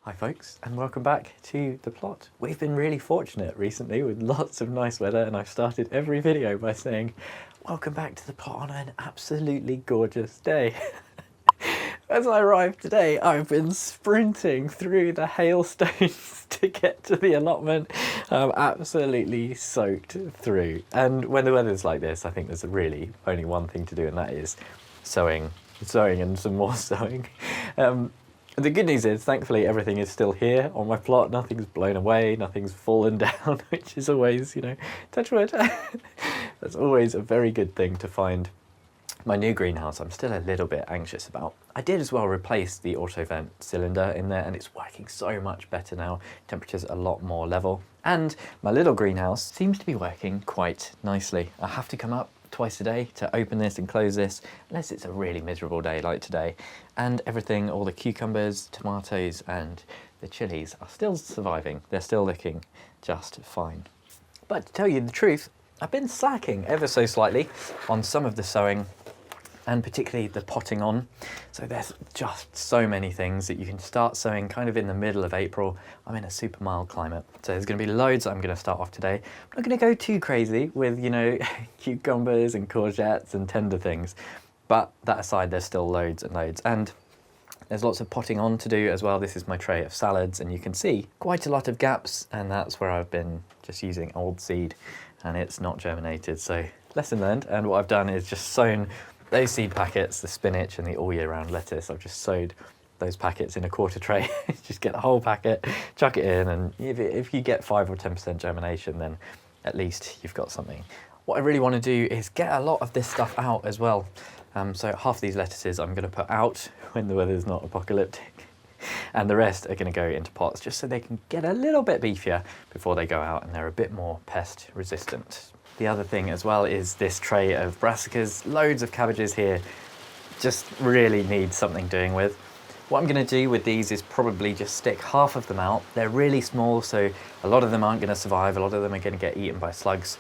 Hi folks, and welcome back to the plot. We've been really fortunate recently with lots of nice weather, and I've started every video by saying welcome back to the plot on an absolutely gorgeous day. As I arrived today, I've been sprinting through the hailstones to get to the allotment. I'm absolutely soaked through. And when the weather's like this, I think there's really only one thing to do, and that is sowing and some more sowing. The good news is, thankfully, everything is still here on my plot. Nothing's blown away, nothing's fallen down, which is always, touch wood. That's always a very good thing to find. My new greenhouse, I'm still a little bit anxious about. I did as well replace the auto vent cylinder in there, and it's working so much better now. Temperature's a lot more level. And my little greenhouse seems to be working quite nicely. I have to come up twice a day to open this and close this, unless it's a really miserable day like today. And everything, all the cucumbers, tomatoes, and the chilies are still surviving. They're still looking just fine. But to tell you the truth, I've been slacking ever so slightly on some of the sowing, and particularly the potting on. So there's just so many things that you can start sowing kind of in the middle of April. I'm in a super mild climate, so there's going to be loads I'm going to start off today. I'm not going to go too crazy with, cucumbers and courgettes and tender things. But that aside, there's still loads and loads. And there's lots of potting on to do as well. This is my tray of salads, and you can see quite a lot of gaps, and that's where I've been just using old seed, and it's not germinated. So lesson learned. And what I've done is just sown those seed packets, the spinach and the all year round lettuce. I've just sowed those packets in a quarter tray. Just get the whole packet, chuck it in, and if you get 5 or 10% germination, then at least you've got something. What I really want to do is get a lot of this stuff out as well. So half these lettuces I'm going to put out when the weather's not apocalyptic, and the rest are going to go into pots just so they can get a little bit beefier before they go out and they're a bit more pest resistant. The other thing as well is this tray of brassicas, loads of cabbages here, just really need something doing with. What I'm going to do with these is probably just stick half of them out. They're really small, so a lot of them aren't going to survive, a lot of them are going to get eaten by slugs.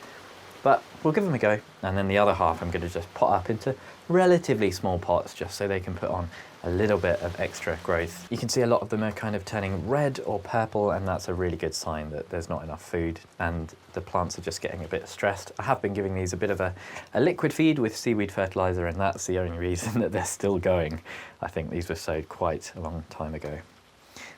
But we'll give them a go, and then the other half I'm going to just pot up into relatively small pots just so they can put on a little bit of extra growth. You can see a lot of them are kind of turning red or purple, and that's a really good sign that there's not enough food and the plants are just getting a bit stressed. I have been giving these a bit of a liquid feed with seaweed fertilizer, and that's the only reason that they're still going. I think these were sowed quite a long time ago.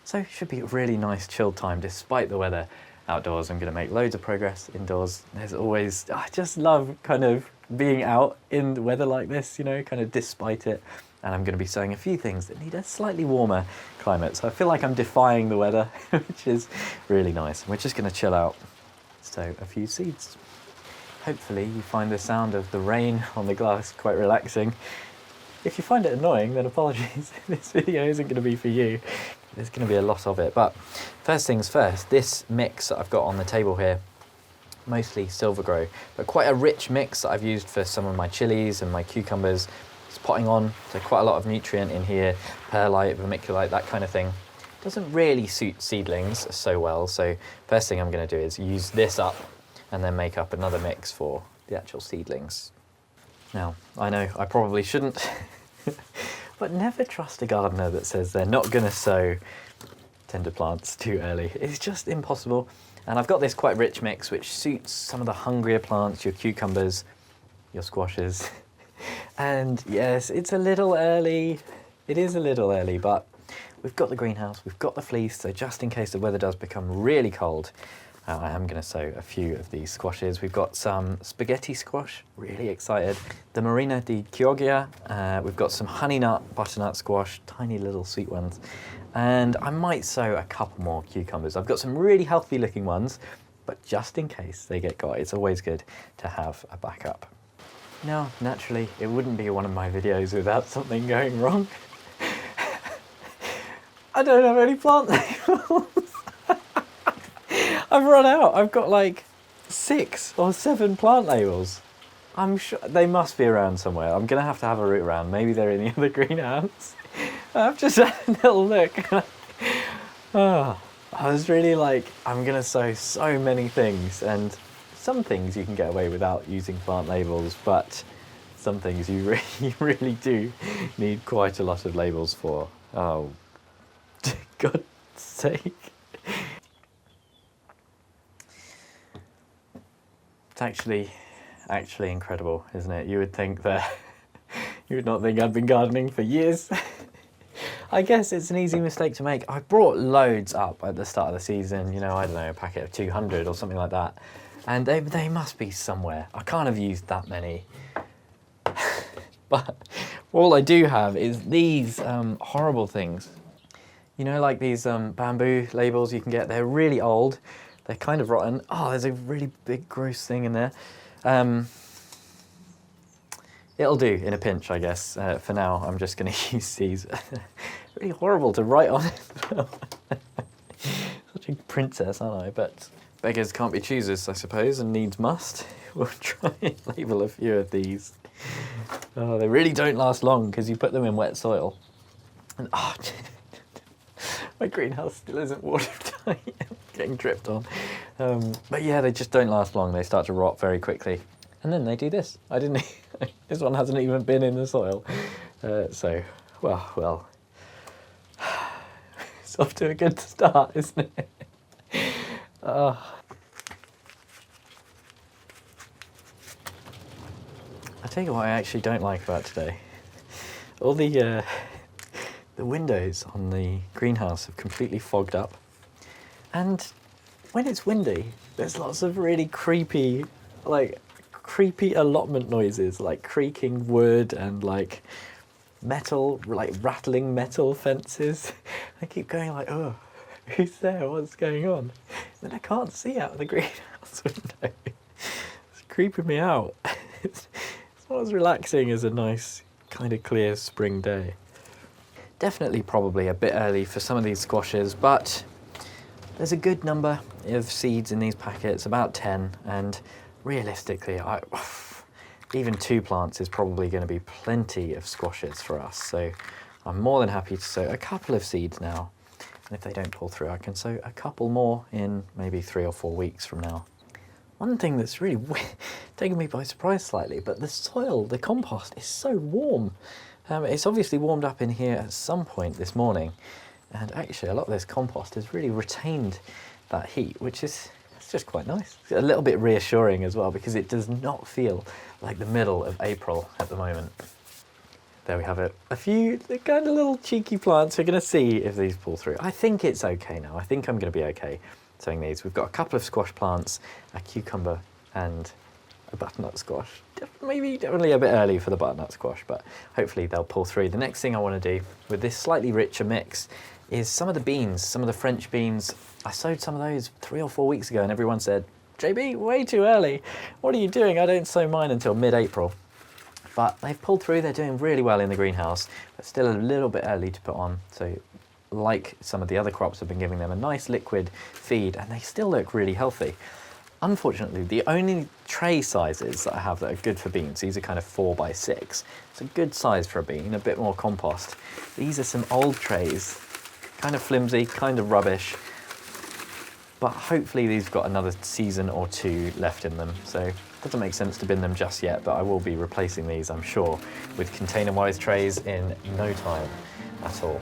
So it should be a really nice chilled time despite the weather outdoors. I'm going to make loads of progress indoors. There's always, I just love kind of being out in the weather like this, kind of despite it. And I'm going to be sowing a few things that need a slightly warmer climate. So I feel like I'm defying the weather, which is really nice. And we're just going to chill out, sow a few seeds. Hopefully you find the sound of the rain on the glass quite relaxing. If you find it annoying, then apologies. This video isn't going to be for you. There's going to be a lot of it. But first things first, this mix that I've got on the table here, mostly silver grow, but quite a rich mix that I've used for some of my chilies and my cucumbers. It's potting on, so quite a lot of nutrient in here, perlite, vermiculite, that kind of thing. Doesn't really suit seedlings so well, so first thing I'm going to do is use this up and then make up another mix for the actual seedlings. Now, I know I probably shouldn't, but never trust a gardener that says they're not going to sow tender plants too early. It's just impossible. And I've got this quite rich mix which suits some of the hungrier plants, your cucumbers, your squashes. And yes, it's a little early. It is a little early, but we've got the greenhouse, we've got the fleece, so just in case the weather does become really cold, I am going to sow a few of these squashes. We've got some spaghetti squash, really excited. The Marina di Chioggia, we've got some honey nut, butternut squash, tiny little sweet ones. And I might sow a couple more cucumbers. I've got some really healthy looking ones, but just in case they get got, it's always good to have a backup. Now, naturally, it wouldn't be one of my videos without something going wrong. I don't have any plant labels. I've run out. I've got like 6 or 7 plant labels. I'm sure they must be around somewhere. I'm going to have a root around. Maybe they're in the other greenhouse. I've just had a little look. I was really like, I'm going to sow so many things, and some things you can get away without using plant labels, but some things you really do need quite a lot of labels for. Oh, God sake. It's actually incredible, isn't it? You would think that you would not think I'd been gardening for years. I guess it's an easy mistake to make. I brought loads up at the start of the season, you know, I don't know, a packet of 200 or something like that. And they must be somewhere. I can't have used that many. But all I do have is these horrible things. You know, like these bamboo labels you can get. They're really old. They're kind of rotten. Oh, there's a really big gross thing in there. It'll do in a pinch, I guess. For now, I'm just going to use these. Really horrible to write on it. Such a princess, aren't I? But beggars can't be choosers, I suppose, and needs must. We'll try and label a few of these. Oh, they really don't last long because you put them in wet soil. And oh, my greenhouse still isn't watertight. Getting dripped on. But yeah, they just don't last long. They start to rot very quickly. And then they do this. This one hasn't even been in the soil. So, well. It's off to a good start, isn't it? I tell you what I actually don't like about today. All the windows on the greenhouse have completely fogged up. And when it's windy, there's lots of really creepy allotment noises, like creaking wood and like metal, like rattling metal fences. I keep going like, oh, who's there? What's going on? And I can't see out of the greenhouse window. It's creeping me out. It's not as relaxing as a nice, kind of clear spring day. Definitely probably a bit early for some of these squashes, but there's a good number of seeds in these packets, about 10, and realistically, even 2 plants is probably going to be plenty of squashes for us. So I'm more than happy to sow a couple of seeds now. And if they don't pull through, I can sow a couple more in maybe 3 or 4 weeks from now. One thing that's really taken me by surprise slightly, but the soil, the compost is so warm. It's obviously warmed up in here at some point this morning. And actually a lot of this compost has really retained that heat, which is just quite nice. It's a little bit reassuring as well because it does not feel like the middle of April at the moment. There we have it. A few kind of little cheeky plants. We're going to see if these pull through. I think it's okay now. I think I'm going to be okay sowing these. We've got a couple of squash plants, a cucumber and a butternut squash. Definitely a bit early for the butternut squash, but hopefully they'll pull through. The next thing I want to do with this slightly richer mix is some of the beans, some of the French beans. I sowed some of those 3 or 4 weeks ago and everyone said, JB, way too early. What are you doing? I don't sow mine until mid-April. But they've pulled through, they're doing really well in the greenhouse, but still a little bit early to put on. So like some of the other crops, I've been giving them a nice liquid feed and they still look really healthy. Unfortunately, the only tray sizes that I have that are good for beans, these are kind of 4 by 6. It's a good size for a bean, a bit more compost. These are some old trays, kind of flimsy, kind of rubbish, but hopefully these have got another season or 2 left in them. So it doesn't make sense to bin them just yet, but I will be replacing these, I'm sure, with container-wise trays in no time at all.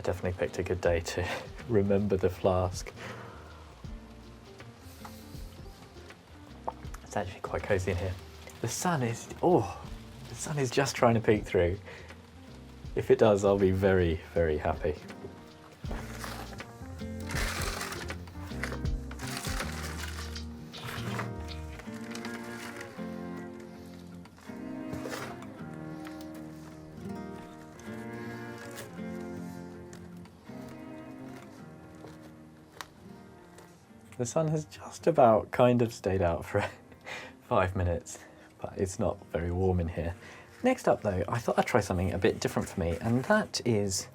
Definitely picked a good day to remember the flask. It's actually quite cozy in here. The sun is just trying to peek through. If it does, I'll be very, very happy. The sun has just about kind of stayed out for 5 minutes, but it's not very warm in here. Next up though, I thought I'd try something a bit different for me, and that is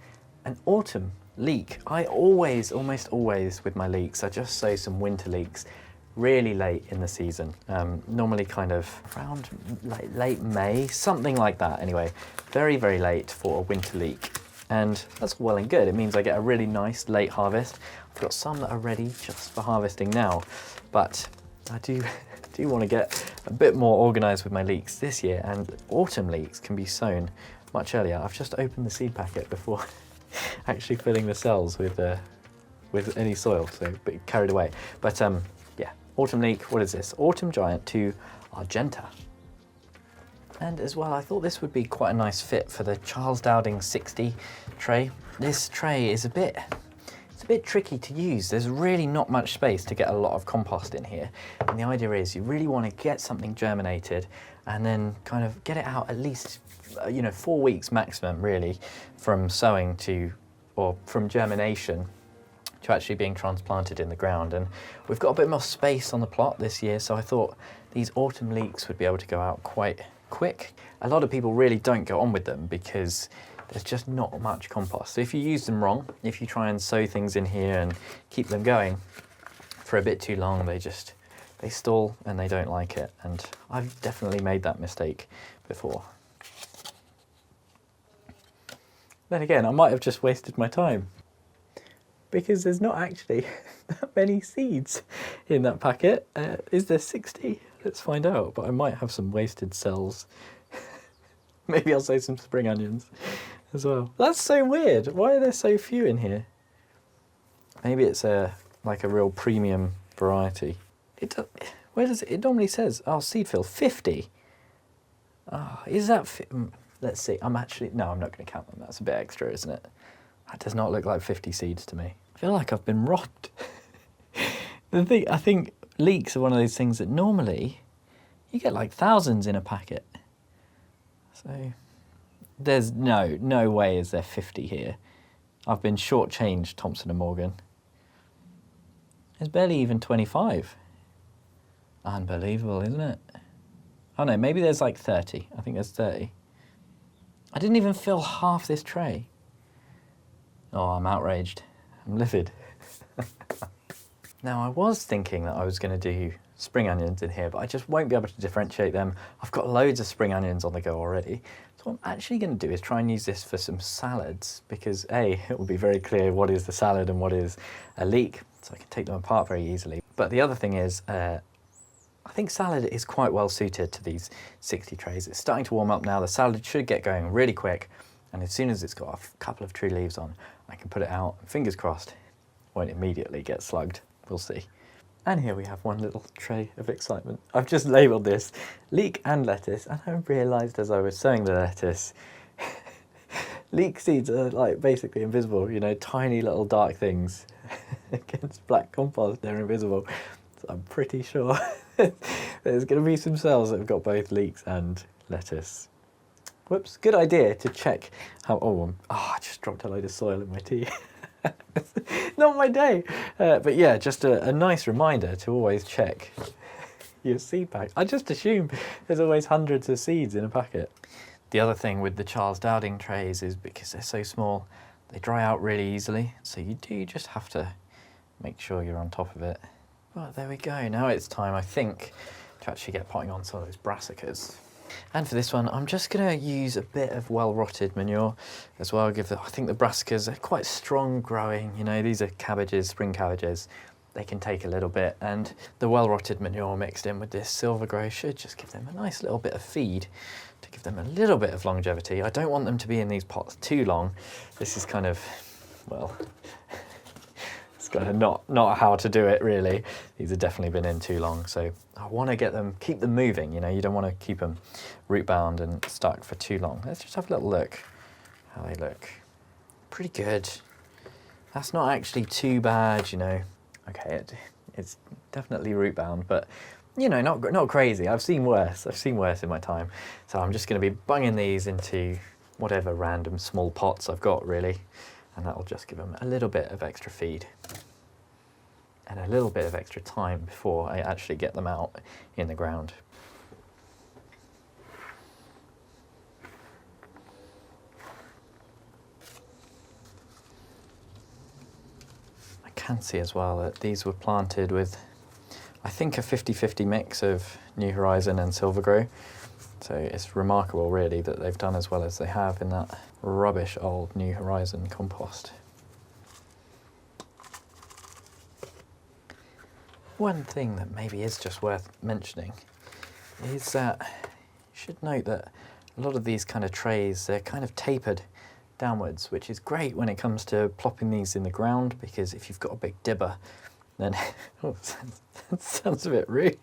an autumn leek. I always, almost always with my leeks, I just sow some winter leeks really late in the season. Normally kind of around like late May, something like that anyway. Very, very late for a winter leek. And that's well and good. It means I get a really nice late harvest. I've got some that are ready just for harvesting now, but I do want to get a bit more organised with my leeks this year, and autumn leeks can be sown much earlier. I've just opened the seed packet before actually filling the cells with any soil, so a bit carried away. But yeah, autumn leek, what is this? Autumn Giant 2 Argenta. And as well, I thought this would be quite a nice fit for the Charles Dowding 60 tray. This tray is a bit tricky to use. There's really not much space to get a lot of compost in here. And the idea is you really want to get something germinated and then kind of get it out at least, 4 weeks maximum really, from sowing to, or from germination to actually being transplanted in the ground. And we've got a bit more space on the plot this year, so I thought these autumn leeks would be able to go out quite quick. A lot of people really don't go on with them because there's just not much compost. So if you use them wrong, if you try and sow things in here and keep them going for a bit too long, they stall and they don't like it. And I've definitely made that mistake before. Then again, I might have just wasted my time because there's not actually that many seeds in that packet. Is there 60? Let's find out, but I might have some wasted cells. Maybe I'll sow some spring onions as well. That's so weird. Why are there so few in here? Maybe it's like a real premium variety. Where does it normally says, oh, seed fill, 50. Oh, is that, let's see, no, I'm not going to count them. That's a bit extra, isn't it? That does not look like 50 seeds to me. I feel like I've been robbed. I think leeks are one of those things that normally you get like thousands in a packet. So there's no way is there 50 here. I've been shortchanged, Thompson & Morgan. There's barely even 25. Unbelievable, isn't it? Oh no, maybe there's like 30. I think there's 30. I didn't even fill half this tray. Oh, I'm outraged. I'm livid. Now, I was thinking that I was going to do spring onions in here, but I just won't be able to differentiate them. I've got loads of spring onions on the go already. So what I'm actually going to do is try and use this for some salads, because A, it will be very clear what is the salad and what is a leek, so I can take them apart very easily. But the other thing is, I think salad is quite well suited to these 60 trays. It's starting to warm up now. The salad should get going really quick, and as soon as it's got a couple of true leaves on, I can put it out, and fingers crossed, won't immediately get slugged. We'll see. And here we have one little tray of excitement. I've just labelled this leek and lettuce, and I realised as I was sowing the lettuce, leek seeds are like basically invisible, tiny little dark things. Against black compost, they're invisible. So I'm pretty sure there's going to be some cells that have got both leeks and lettuce. Whoops, good idea to check how, I just dropped a load of soil in my tea. Not my day. But yeah, just a nice reminder to always check your seed pack. I just assume there's always hundreds of seeds in a packet. The other thing with the Charles Dowding trays is because they're so small, they dry out really easily. So you do just have to make sure you're on top of it. Well, there we go. Now it's time, I think, to actually get potting on some of those brassicas. And for this one, I'm just going to use a bit of well-rotted manure as well. I think the brassicas are quite strong growing. These are cabbages, spring cabbages. They can take a little bit, and the well-rotted manure mixed in with this silver grey should just give them a nice little bit of feed to give them a little bit of longevity. I don't want them to be in these pots too long. This is kind of, well, it's kind of not how to do it really. These have definitely been in too long, so I want to keep them moving. You don't want to keep them root bound and stuck for too long. Let's just have a little look how they look. Pretty good. That's not actually too bad, Okay, it's definitely root bound, but not crazy. I've seen worse. I've seen worse in my time. So I'm just going to be bunging these into whatever random small pots I've got really, and that'll just give them a little bit of extra feed. and a little bit of extra time before I actually get them out in the ground. I can see as well that these were planted with, I think, a 50-50 mix of New Horizon and Silvergrow. So it's remarkable really that they've done as well as they have in that rubbish old New Horizon compost. One thing that maybe is just worth mentioning is that you should note that a lot of these kind of trays, they're kind of tapered downwards, which is great when it comes to plopping these in the ground, because if you've got a big dibber, then oh, that sounds a bit rude.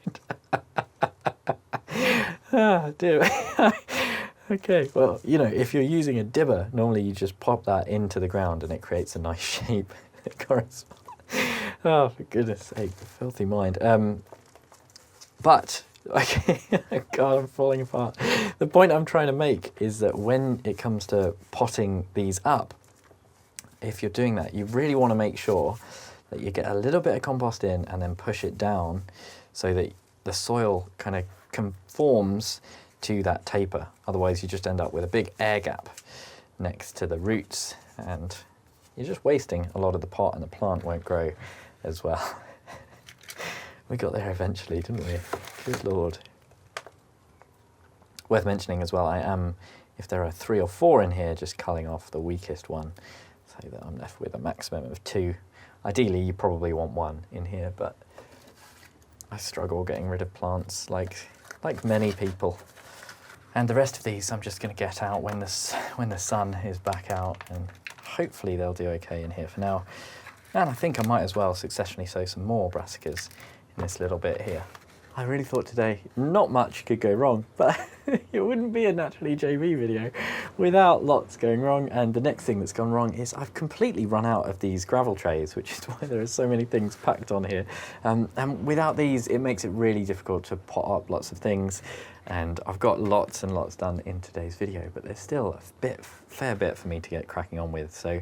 Ah, dear. Okay, well, you know, if you're using a dibber, normally you just pop that into the ground and it creates a nice shape. It corresponds. Oh, for goodness sake, filthy mind. But, okay, God, I'm falling apart. The point I'm trying to make is that when it comes to potting these up, if you're doing that, you really want to make sure that you get a little bit of compost in and then push it down so that the soil kind of conforms to that taper. Otherwise, you just end up with a big air gap next to the roots and you're just wasting a lot of the pot and the plant won't grow as well. We got there eventually, didn't we? Good Lord. Worth mentioning as well, I am, if there are 3 or 4 in here, just culling off the weakest one so that I'm left with a maximum of 2. Ideally, you probably want 1 in here, but I struggle getting rid of plants like many people. And the rest of these I'm just going to get out when the sun is back out, and hopefully they'll do okay in here for now. And I think I might as well successionally sow some more brassicas in this little bit here. I really thought today not much could go wrong, but it wouldn't be a Naturally JV video without lots going wrong. And the next thing that's gone wrong is I've completely run out of these gravel trays, which is why there are so many things packed on here. And without these, it makes it really difficult to pot up lots of things. And I've got lots and lots done in today's video, but there's still a fair bit for me to get cracking on with. So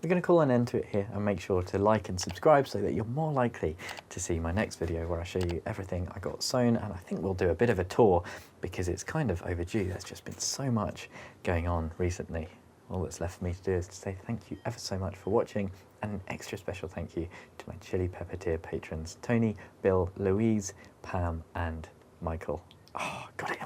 we're going to call an end to it here and make sure to like and subscribe so that you're more likely to see my next video where I show you everything I got sown. And I think we'll do a bit of a tour because it's kind of overdue. There's just been so much going on recently. All that's left for me to do is to say thank you ever so much for watching, and an extra special thank you to my Chili Pepper tier patrons, Tony, Bill, Louise, Pam and Michael. Oh, got it.